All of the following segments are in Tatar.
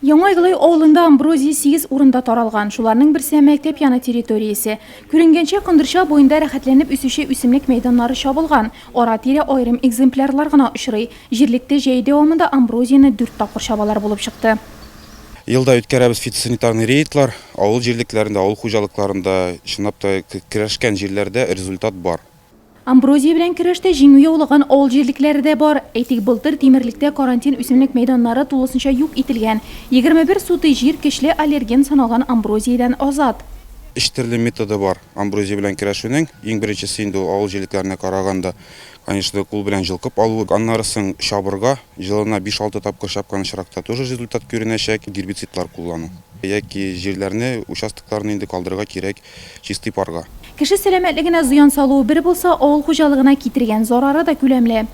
Яңайгылай авылында амброзия 8 урында таралган. Шуларның берсе мәктәп яны территориясе. Күренгәнчә кондырча буенда рәхәтләнеп үсүче үсемлек мәйданнары чабылган. Ара-тирә айрым экземплярлар гына очрый. Җирлектә җәй дәвамында амброзияны 4 тапкыр чабалар булып чыкты. Елда үткәрәбез фитосанитарный рейдлар, авыл җирлекләрендә, авыл хуҗалыкларында, чынлап та көрәшкән җирләрдә результат бар. Амброзия белән көрәштә җиңү яулаган авыл җирлекләре дә бар. Әйтик, былтыр Тимерлектә карантин үсемлек мәйданнары тулысынча юк ителгән. 21 суты җир көчле аллерген саналган амброзиядән азат. Өч төрле методы бар амброзия белән көрәшүнең. Иң беренчесе инде авыл җирлекләренә караганда, конечно, кул белән җылкып алу, аннарысын чабырга, җылына 5-6 тапкыр чапкан очракта тоже результат күренәчәк. Гербицидлар куллану. Яки җирләрне, участокларны инде калдырырга кирәк чистый парга. Кеше сәламәтлегенә зыян салуы бер булса, авыл хуҗалыгына китергән зарары да күләмле.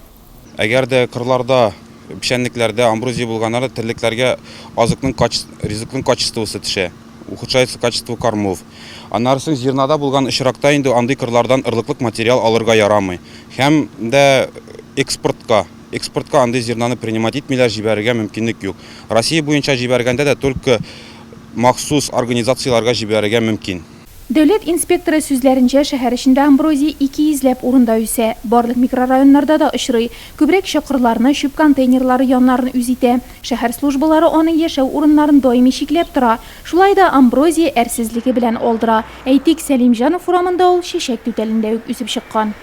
Әгәр дә кырларда, печәнлекләрдә амброзия булганнары терлекләргә ризыкның качествосы төшә. Ухудшается качество кормов. Аннарысын зернада булган очракта инде андый кырлардан ырлыклык материал алырга ярамый. Һәм дә экспортка андый зернаны принимать итмиләр, җибәрергә мөмкинлек юк. Россия буенча җибәргәндә дә только махсус организацияларга җибәрергә мөмкин. Дәүләт инспекторы сүзләренчә, шәһәр эчендә амброзия 200 урында үсә. Барлык микрорайоннарда да очрый. Күбрәк чокырларны, чүп контейнерлары яннарын үз итә. Шәһәр службалары аның яшәү урыннарын даими чикләп тора. Шулай да амброзия әрсезлеге белән алдыра. Әйтик, Сәлимҗанов урамында ул чәчәк түтәлендә үк үсеп чыккан.